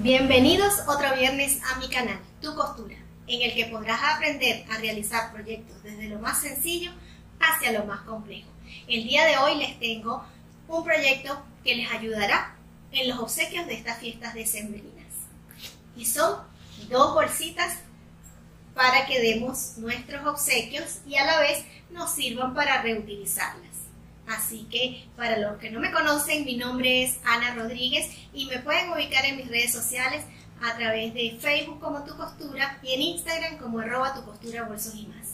Bienvenidos otro viernes a mi canal, Tu Costura, en el que podrás aprender a realizar proyectos desde lo más sencillo hacia lo más complejo. El día de hoy les tengo un proyecto que les ayudará en los obsequios de estas fiestas decembrinas. Y son 2 bolsitas para que demos nuestros obsequios y a la vez nos sirvan para reutilizarlas. Así que para los que no me conocen, mi nombre es Ana Rodríguez y me pueden ubicar en mis redes sociales a través de Facebook como Tu Costura y en Instagram como @tucosturabolsos y más.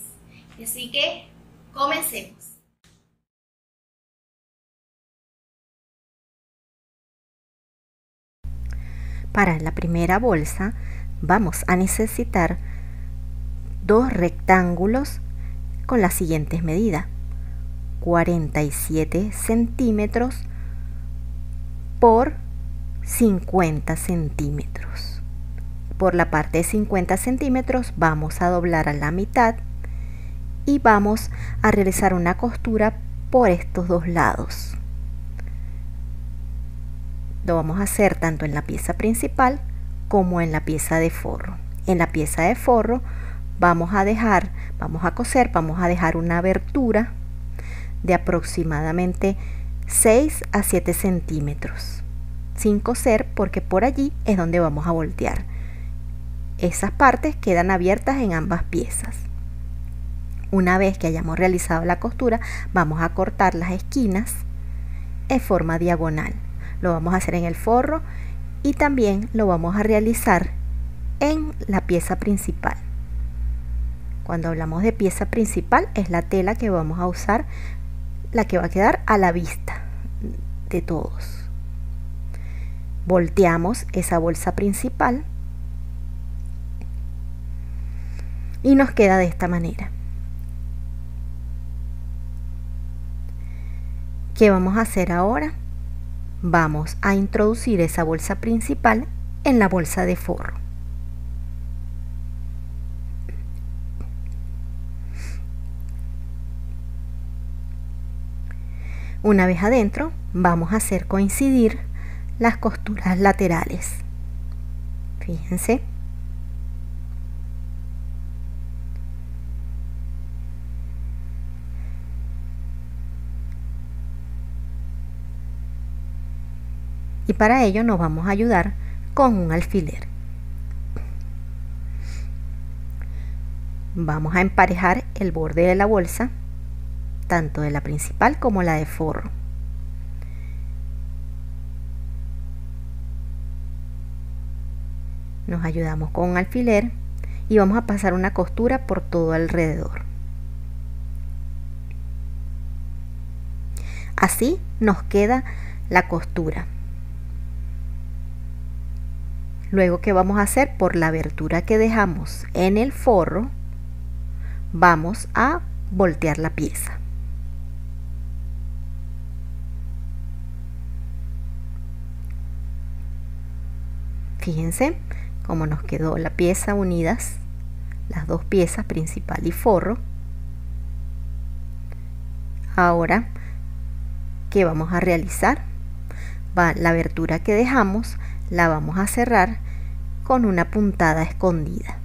Así que comencemos. Para la primera bolsa vamos a necesitar 2 rectángulos con las siguientes medidas: 47 centímetros por 50 centímetros. Por la parte de 50 centímetros vamos a doblar a la mitad y vamos a realizar una costura por estos 2 lados. Lo vamos a hacer tanto en la pieza principal como en la pieza de forro. En la pieza de forro vamos a dejar una abertura de aproximadamente 6 a 7 centímetros, sin coser, porque por allí es donde vamos a voltear. Esas partes quedan abiertas en ambas piezas. Una vez que hayamos realizado la costura, vamos a cortar las esquinas en forma diagonal. Lo vamos a hacer en el forro y también lo vamos a realizar en la pieza principal. Cuando hablamos de pieza principal, es la tela que vamos a usar, la que va a quedar a la vista de todos. Volteamos esa bolsa principal y nos queda de esta manera. ¿Qué vamos a hacer ahora? Vamos a introducir esa bolsa principal en la bolsa de forro. Una vez adentro, vamos a hacer coincidir las costuras laterales. Fíjense. Y para ello nos vamos a ayudar con un alfiler. Vamos a emparejar el borde de la bolsa, tanto de la principal como la de forro. Nos ayudamos con un alfiler y vamos a pasar una costura por todo alrededor. Así nos queda la costura. Luego, ¿qué vamos a hacer? Por la abertura que dejamos en el forro, vamos a voltear la pieza. Fíjense cómo nos quedó la pieza unidas, las 2 piezas, principal y forro. Ahora, ¿qué vamos a realizar? La abertura que dejamos la vamos a cerrar con una puntada escondida.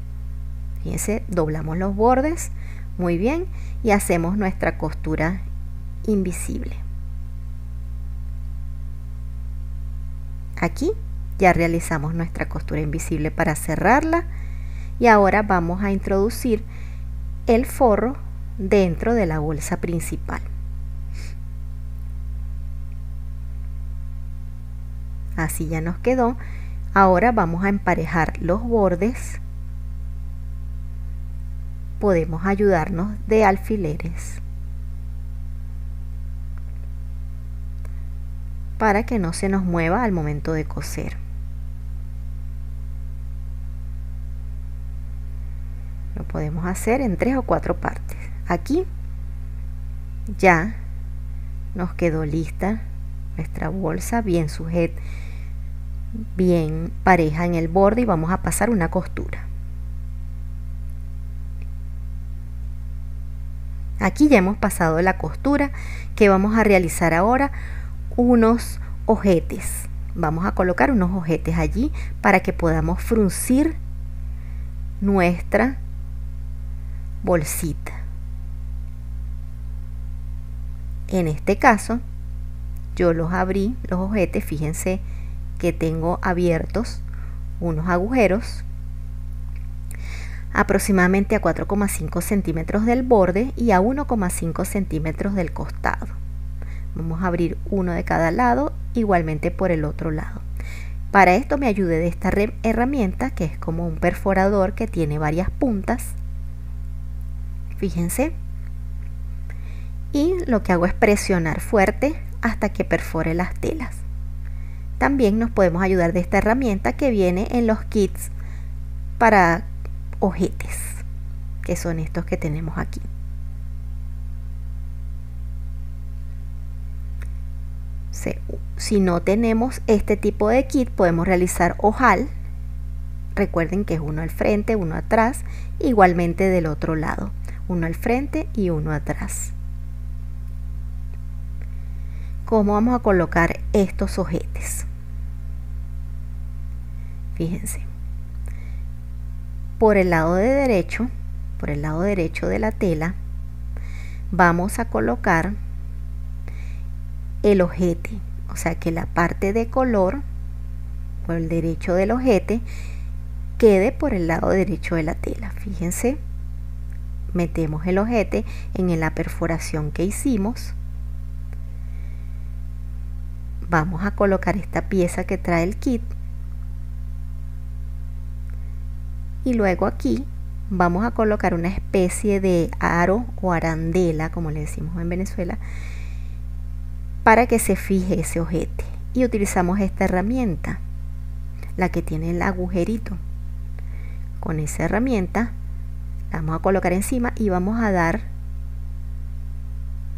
Fíjense, doblamos los bordes muy bien y hacemos nuestra costura invisible. Aquí ya realizamos nuestra costura invisible para cerrarla y ahora vamos a introducir el forro dentro de la bolsa principal. Así ya nos quedó. Ahora vamos a emparejar los bordes. Podemos ayudarnos de alfileres para que no se nos mueva al momento de coser. Lo podemos hacer en 3 o 4 partes. Aquí ya nos quedó lista nuestra bolsa, bien sujeta, bien pareja en el borde, y vamos a pasar una costura. Aquí ya hemos pasado la costura. Que vamos a realizar ahora unos ojetes. vamos a colocar unos ojetes allí para que podamos fruncir nuestra bolsita. En este caso yo los abrí, los ojetes, fíjense que tengo abiertos unos agujeros aproximadamente a 4,5 centímetros del borde y a 1,5 centímetros del costado. Vamos a abrir uno de cada lado, igualmente por el otro lado. Para esto me ayudé de esta herramienta que es como un perforador que tiene varias puntas. Fíjense. Y lo que hago es presionar fuerte hasta que perfore las telas. También nos podemos ayudar de esta herramienta que viene en los kits para ojetes, que son estos que tenemos aquí. Si no tenemos este tipo de kit, podemos realizar ojal. Recuerden que es uno al frente, uno atrás, igualmente del otro lado, uno al frente y uno atrás. ¿Cómo vamos a colocar estos ojetes? Fíjense, por el lado derecho de la tela, vamos a colocar el ojete, o sea que la parte de color por el derecho del ojete quede por el lado derecho de la tela. Fíjense, metemos el ojete en la perforación que hicimos. Vamos a colocar esta pieza que trae el kit y luego aquí vamos a colocar una especie de aro o arandela, como le decimos en Venezuela, para que se fije ese ojete, y utilizamos esta herramienta, la que tiene el agujerito. Con esa herramienta la vamos a colocar encima y vamos a dar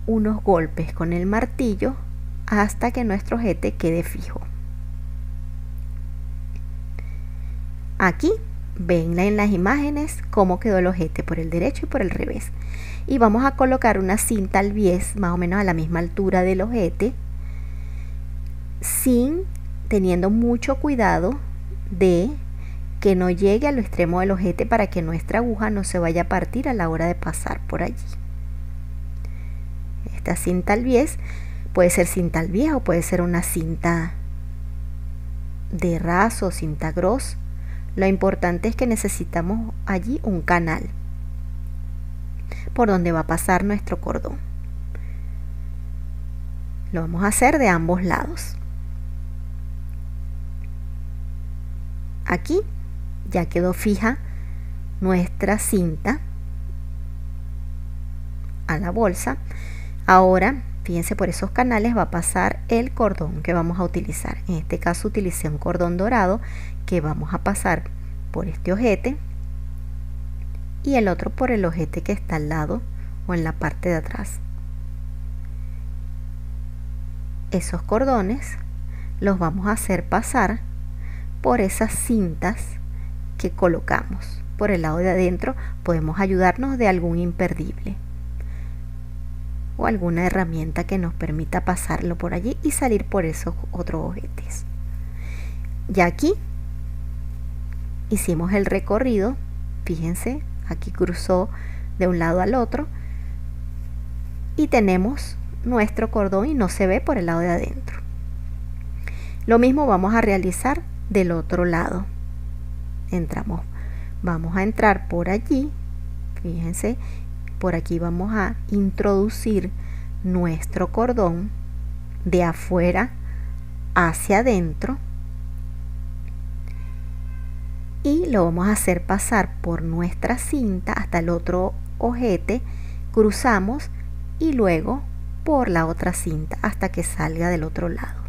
unos golpes con el martillo hasta que nuestro ojete quede fijo. Aquí ven en las imágenes cómo quedó el ojete por el derecho y por el revés. Y vamos a colocar una cinta al bies más o menos a la misma altura del ojete, teniendo mucho cuidado de que no llegue al extremo del ojete para que nuestra aguja no se vaya a partir a la hora de pasar por allí. Esta cinta al bies puede ser cinta al bies o puede ser una cinta de raso o cinta gros. Lo importante es que necesitamos allí un canal por donde va a pasar nuestro cordón. Lo vamos a hacer de ambos lados. Aquí ya quedó fija nuestra cinta a la bolsa. Ahora, fíjense, por esos canales va a pasar el cordón que vamos a utilizar. En este caso utilicé un cordón dorado que vamos a pasar por este ojete y el otro por el ojete que está al lado o en la parte de atrás. Esos cordones los vamos a hacer pasar por esas cintas que colocamos. Por el lado de adentro podemos ayudarnos de algún imperdible o alguna herramienta que nos permita pasarlo por allí y salir por esos otros ojetes. Ya aquí hicimos el recorrido, fíjense, aquí cruzó de un lado al otro y tenemos nuestro cordón y no se ve por el lado de adentro. Lo mismo vamos a realizar del otro lado. Vamos a entrar por allí, fíjense, por aquí vamos a introducir nuestro cordón de afuera hacia adentro y lo vamos a hacer pasar por nuestra cinta hasta el otro ojete, cruzamos y luego por la otra cinta hasta que salga del otro lado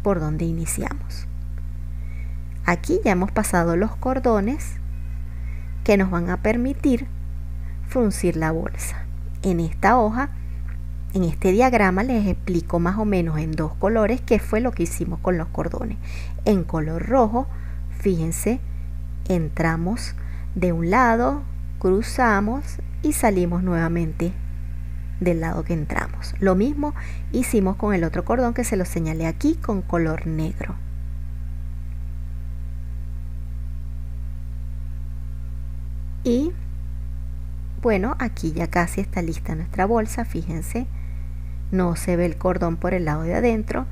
por donde iniciamos. Aquí ya hemos pasado los cordones que nos van a permitir fruncir la bolsa. En esta hoja, en este diagrama, les explico más o menos en dos colores qué fue lo que hicimos con los cordones. En color rojo, fíjense, entramos de un lado, cruzamos y salimos nuevamente del lado que entramos. Lo mismo hicimos con el otro cordón que se lo señalé aquí con color negro. Y bueno, aquí ya casi está lista nuestra bolsa, fíjense, no se ve el cordón por el lado de adentro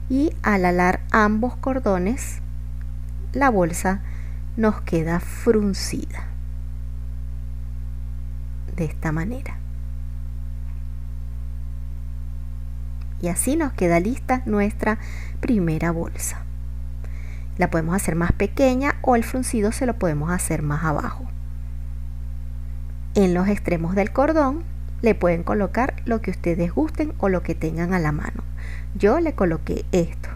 y al alar ambos cordones la bolsa nos queda fruncida de esta manera. Y así nos queda lista nuestra primera bolsa. La podemos hacer más pequeña o el fruncido se lo podemos hacer más abajo. En los extremos del cordón le pueden colocar lo que ustedes gusten o lo que tengan a la mano. Yo le coloqué esto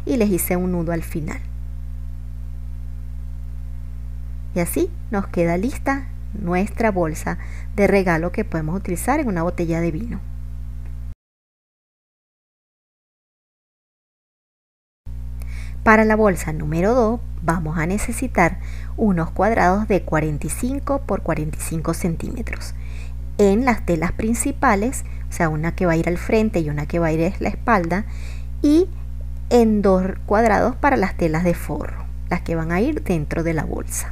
y les hice un nudo al final. Y así nos queda lista nuestra bolsa de regalo que podemos utilizar en una botella de vino. Para la bolsa número 2 vamos a necesitar unos cuadrados de 45 por 45 centímetros. En las telas principales, o sea, una que va a ir al frente y una que va a ir a la espalda, y en 2 cuadrados para las telas de forro, las que van a ir dentro de la bolsa.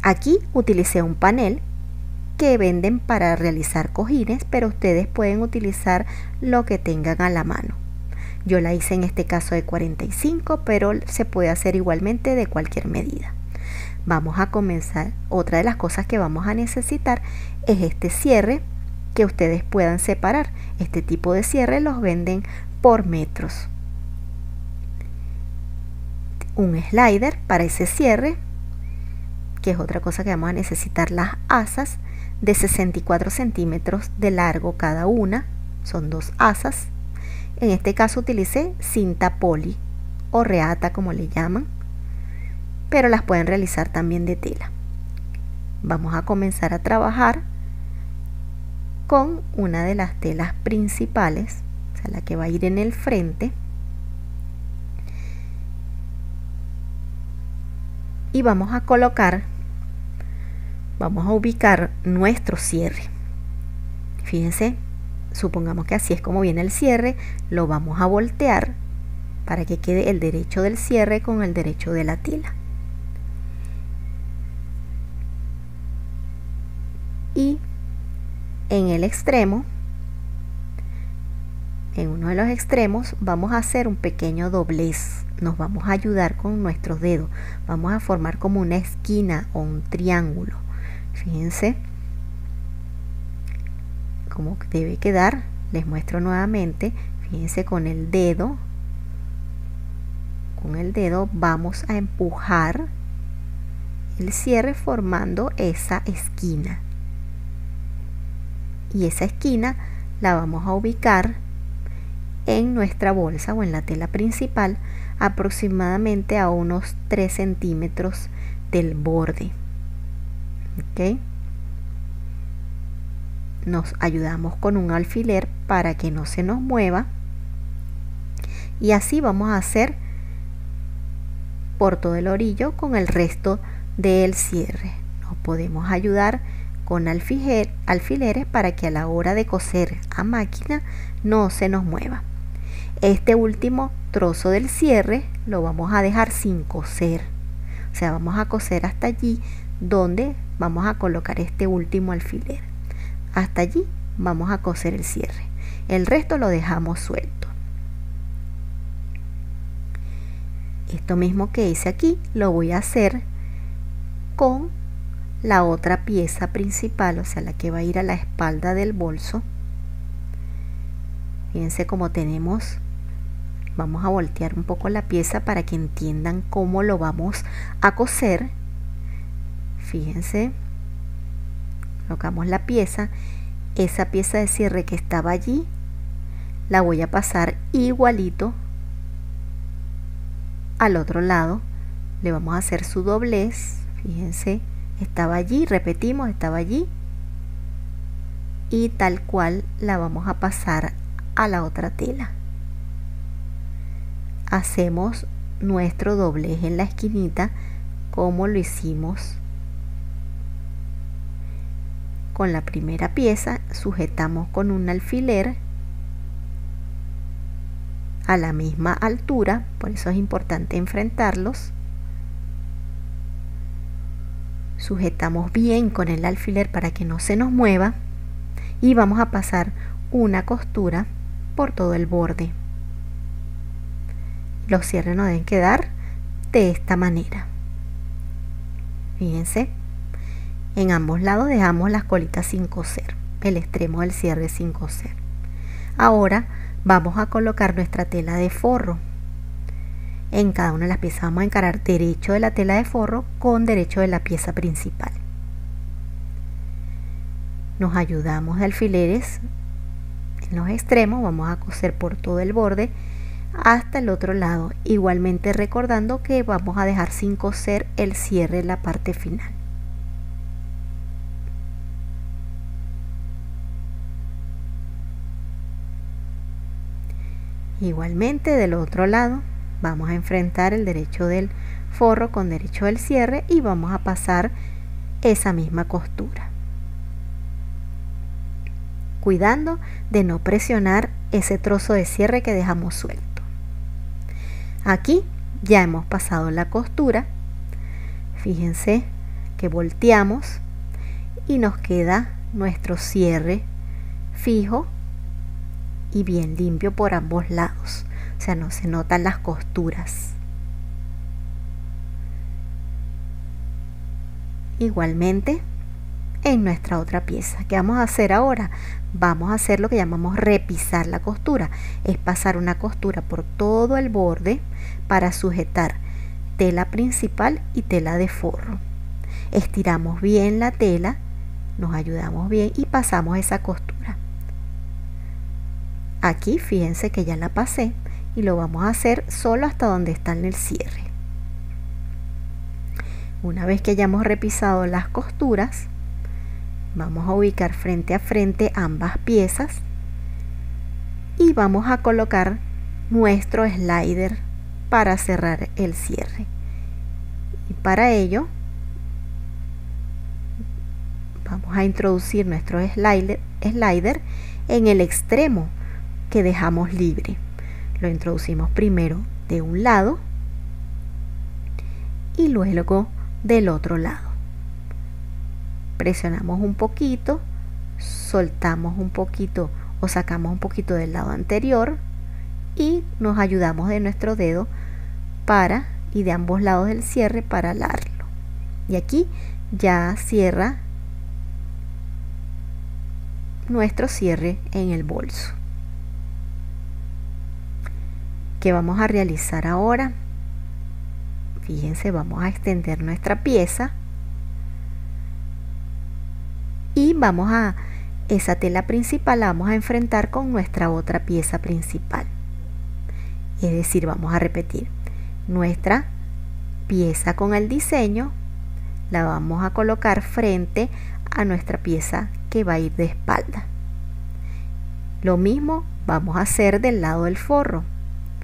Aquí utilicé un panel que venden para realizar cojines, pero ustedes pueden utilizar lo que tengan a la mano. Yo la hice en este caso de 45, pero se puede hacer igualmente de cualquier medida. Vamos a comenzar. Otra de las cosas que vamos a necesitar es este cierre que ustedes puedan separar. Este tipo de cierre los venden por metros. Un slider para ese cierre, que es otra cosa que vamos a necesitar, las asas de 64 centímetros de largo cada una. Son 2 asas. En este caso utilicé cinta poli o reata, como le llaman, pero las pueden realizar también de tela. Vamos a comenzar a trabajar con una de las telas principales, o sea, la que va a ir en el frente, y vamos a ubicar nuestro cierre. Fíjense, supongamos que así es como viene el cierre, lo vamos a voltear para que quede el derecho del cierre con el derecho de la tela. Y en el extremo, en uno de los extremos, vamos a hacer un pequeño doblez. Nos vamos a ayudar con nuestros dedos. Vamos a formar como una esquina o un triángulo. Fíjense cómo debe quedar. Les muestro nuevamente. Fíjense, con el dedo vamos a empujar el cierre formando esa esquina, y esa esquina la vamos a ubicar en nuestra bolsa o en la tela principal aproximadamente a unos 3 centímetros del borde. ¿Ok? Nos ayudamos con un alfiler para que no se nos mueva, y así vamos a hacer por todo el orillo con el resto del cierre. Nos podemos ayudar con alfileres para que a la hora de coser a máquina no se nos mueva. Este último trozo del cierre lo vamos a dejar sin coser, o sea, vamos a coser hasta allí donde vamos a colocar este último alfiler. Hasta allí vamos a coser el cierre, el resto lo dejamos suelto. Esto mismo que hice aquí lo voy a hacer con la otra pieza principal, o sea, la que va a ir a la espalda del bolso. Fíjense cómo tenemos, vamos a voltear un poco la pieza para que entiendan cómo lo vamos a coser. Fíjense, colocamos la pieza, esa pieza de cierre que estaba allí la voy a pasar igualito al otro lado, le vamos a hacer su doblez. Fíjense, estaba allí, repetimos, estaba allí, y tal cual la vamos a pasar a la otra tela. Hacemos nuestro doblez en la esquinita como lo hicimos con la primera pieza, sujetamos con un alfiler a la misma altura, por eso es importante enfrentarlos. Sujetamos bien con el alfiler para que no se nos mueva y vamos a pasar una costura por todo el borde. Los cierres nos deben quedar de esta manera. Fíjense, en ambos lados dejamos las colitas sin coser, el extremo del cierre sin coser. Ahora vamos a colocar nuestra tela de forro. En cada una de las piezas vamos a encarar derecho de la tela de forro con derecho de la pieza principal. Nos ayudamos de alfileres en los extremos, vamos a coser por todo el borde hasta el otro lado, igualmente recordando que vamos a dejar sin coser el cierre en la parte final. Igualmente del otro lado vamos a enfrentar el derecho del forro con derecho del cierre y vamos a pasar esa misma costura, cuidando de no presionar ese trozo de cierre que dejamos suelto. Aquí ya hemos pasado la costura, fíjense que volteamos y nos queda nuestro cierre fijo y bien limpio por ambos lados, o sea, no se notan las costuras. Igualmente en nuestra otra pieza, ¿qué vamos a hacer ahora? Vamos a hacer lo que llamamos repisar la costura, es pasar una costura por todo el borde para sujetar tela principal y tela de forro. Estiramos bien la tela, nos ayudamos bien y pasamos esa costura. Aquí fíjense que ya la pasé y lo vamos a hacer solo hasta donde está en el cierre. Una vez que hayamos repisado las costuras, vamos a ubicar frente a frente ambas piezas y vamos a colocar nuestro slider para cerrar el cierre. Y para ello vamos a introducir nuestro slider en el extremo que dejamos libre. Lo introducimos primero de un lado y luego del otro lado. Presionamos un poquito, soltamos un poquito o sacamos un poquito del lado anterior y nos ayudamos de nuestro dedo y de ambos lados del cierre para alarlo. Y aquí ya cierra nuestro cierre en el bolso. ¿Qué vamos a realizar ahora? Fíjense, vamos a extender nuestra pieza y vamos a esa tela principal la vamos a enfrentar con nuestra otra pieza principal. Es decir, vamos a repetir nuestra pieza con el diseño, la vamos a colocar frente a nuestra pieza que va a ir de espalda. Lo mismo vamos a hacer del lado del forro.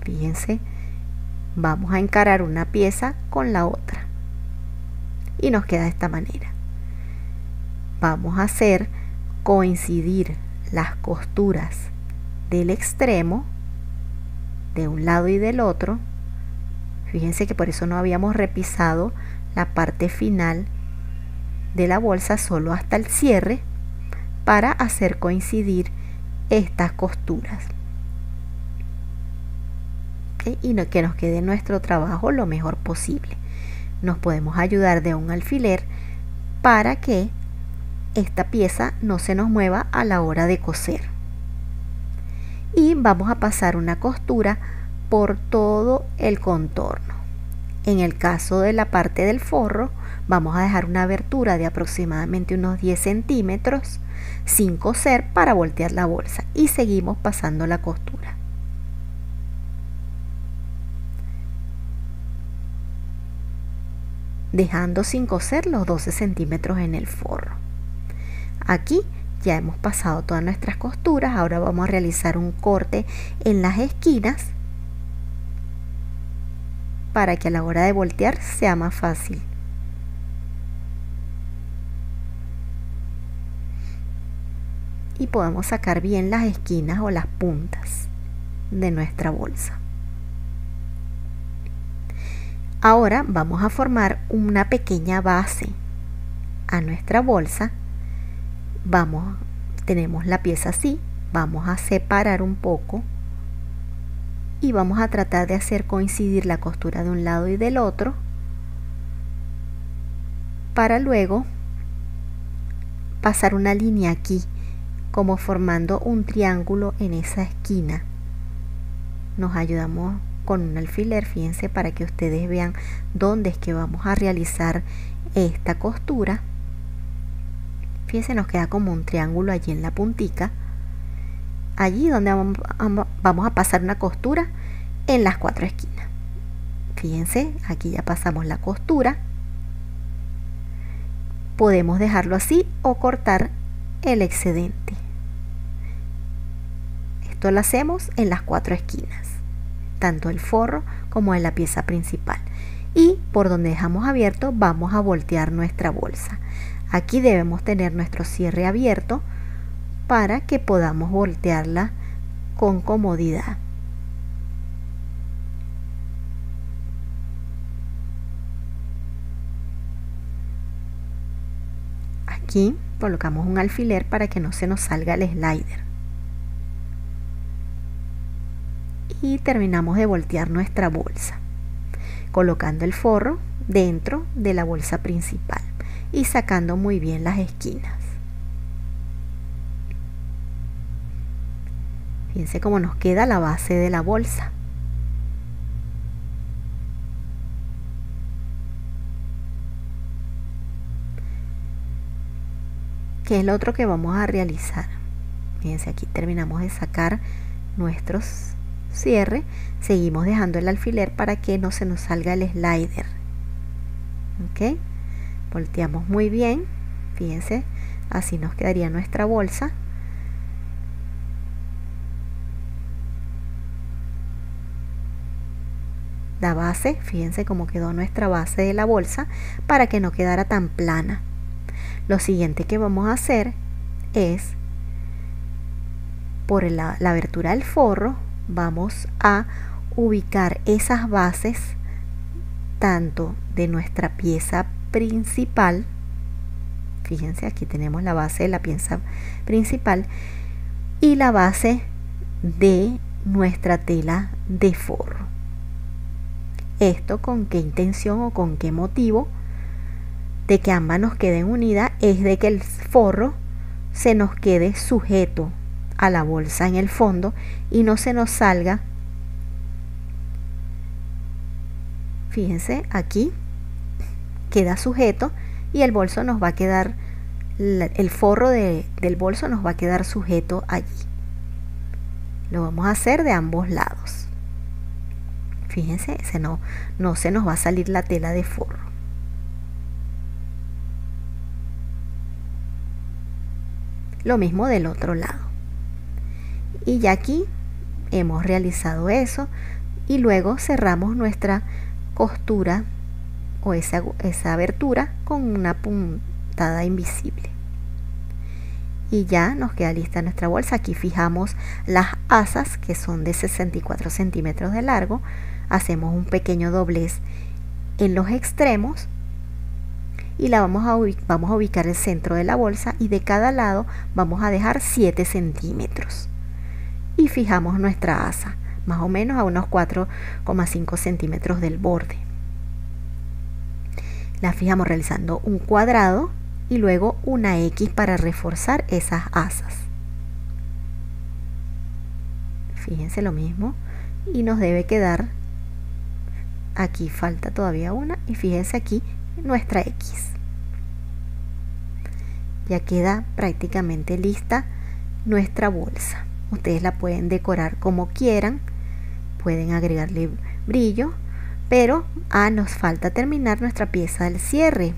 Fíjense, vamos a encarar una pieza con la otra y nos queda de esta manera. Vamos a hacer coincidir las costuras del extremo de un lado y del otro. Fíjense que por eso no habíamos repisado la parte final de la bolsa, solo hasta el cierre, para hacer coincidir estas costuras. ¿Okay? Y que nos quede nuestro trabajo lo mejor posible. Nos podemos ayudar de un alfiler para que esta pieza no se nos mueva a la hora de coser. Y vamos a pasar una costura por todo el contorno. En el caso de la parte del forro, vamos a dejar una abertura de aproximadamente unos 10 centímetros sin coser para voltear la bolsa y seguimos pasando la costura. Dejando sin coser los 12 centímetros en el forro. Aquí ya hemos pasado todas nuestras costuras, ahora vamos a realizar un corte en las esquinas para que a la hora de voltear sea más fácil. y podemos sacar bien las esquinas o las puntas de nuestra bolsa. Ahora vamos a formar una pequeña base a nuestra bolsa. Tenemos la pieza así, vamos a separar un poco y vamos a tratar de hacer coincidir la costura de un lado y del otro para luego pasar una línea aquí, como formando un triángulo en esa esquina. Nos ayudamos con un alfiler, fíjense, para que ustedes vean dónde es que vamos a realizar esta costura. Fíjense, nos queda como un triángulo allí en la puntica, allí donde vamos a pasar una costura en las 4 esquinas. Fíjense, aquí ya pasamos la costura. Podemos dejarlo así o cortar el excedente. Esto lo hacemos en las 4 esquinas, tanto el forro como en la pieza principal. Y por donde dejamos abierto vamos a voltear nuestra bolsa. Aquí debemos tener nuestro cierre abierto para que podamos voltearla con comodidad. Aquí colocamos un alfiler para que no se nos salga el slider. Y terminamos de voltear nuestra bolsa, colocando el forro dentro de la bolsa principal y sacando muy bien las esquinas. Fíjense cómo nos queda la base de la bolsa. ¿Qué es lo otro que vamos a realizar? Fíjense, aquí terminamos de sacar nuestros cierres. Seguimos dejando el alfiler para que no se nos salga el slider. ¿Ok? Volteamos muy bien. Fíjense, así nos quedaría nuestra bolsa. La base, fíjense cómo quedó nuestra base de la bolsa para que no quedara tan plana. Lo siguiente que vamos a hacer es, por la abertura del forro, vamos a ubicar esas bases tanto de nuestra pieza principal. Fíjense, aquí tenemos la base de la pieza principal y la base de nuestra tela de forro. Esto con qué intención o con qué motivo de que ambas nos queden unidas es de que el forro se nos quede sujeto a la bolsa en el fondo y no se nos salga. Fíjense, aquí queda sujeto y el bolso nos va a quedar, el forro del bolso nos va a quedar sujeto allí. Lo vamos a hacer de ambos lados. Fíjense, no se nos va a salir la tela de forro. Lo mismo del otro lado. Y ya aquí hemos realizado eso y luego cerramos nuestra costura o esa abertura con una puntada invisible. Y ya nos queda lista nuestra bolsa. Aquí fijamos las asas, que son de 64 centímetros de largo. Hacemos un pequeño doblez en los extremos y vamos a ubicar el centro de la bolsa y de cada lado vamos a dejar 7 centímetros y fijamos nuestra asa más o menos a unos 4,5 centímetros del borde. La fijamos realizando un cuadrado y luego una X para reforzar esas asas. Fíjense lo mismo y nos debe quedar, aquí falta todavía una y fíjense aquí nuestra X. Ya queda prácticamente lista nuestra bolsa. Ustedes la pueden decorar como quieran, pueden agregarle brillo, pero nos falta terminar nuestra pieza del cierre,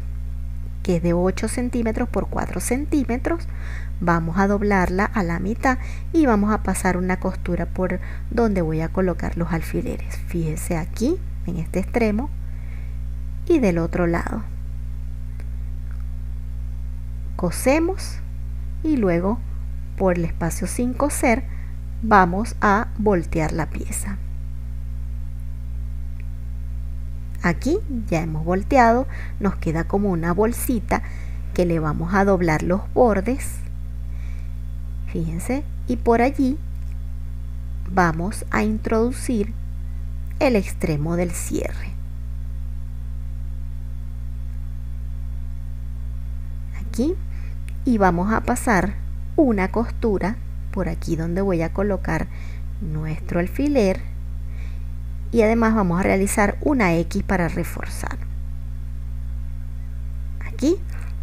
que es de 8 centímetros por 4 centímetros. Vamos a doblarla a la mitad y vamos a pasar una costura por donde voy a colocar los alfileres. Fíjense aquí en este extremo y del otro lado. Cosemos y luego por el espacio sin coser, vamos a voltear la pieza. Aquí ya hemos volteado, nos queda como una bolsita que le vamos a doblar los bordes, fíjense, y por allí vamos a introducir el extremo del cierre. Aquí, y vamos a pasar una costura por aquí donde voy a colocar nuestro alfiler, y además vamos a realizar una X para reforzar. Aquí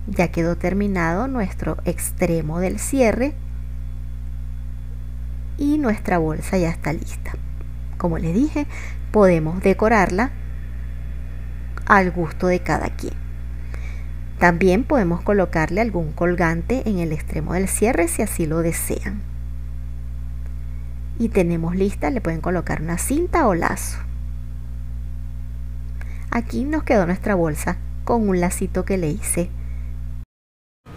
ya quedó terminado nuestro extremo del cierre y nuestra bolsa ya está lista. Como les dije, podemos decorarla al gusto de cada quien. También podemos colocarle algún colgante en el extremo del cierre si así lo desean. Y tenemos lista, le pueden colocar una cinta o lazo. Aquí nos quedó nuestra bolsa con un lacito que le hice.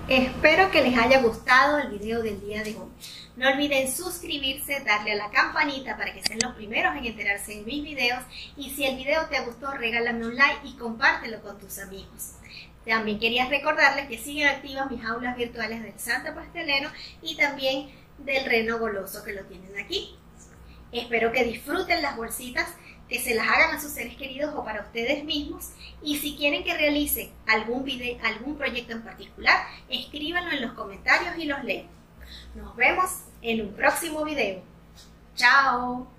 Espero que les haya gustado el video del día de hoy. No olviden suscribirse, darle a la campanita para que sean los primeros en enterarse de mis videos. Y si el video te gustó, regálame un like y compártelo con tus amigos. También quería recordarles que siguen activas mis aulas virtuales del Santo Pastelero y también del Reno Goloso, que lo tienen aquí. Espero que disfruten las bolsitas, que se las hagan a sus seres queridos o para ustedes mismos. Y si quieren que realice algún proyecto en particular, escríbanlo en los comentarios y los leo. Nos vemos en un próximo video. ¡Chao!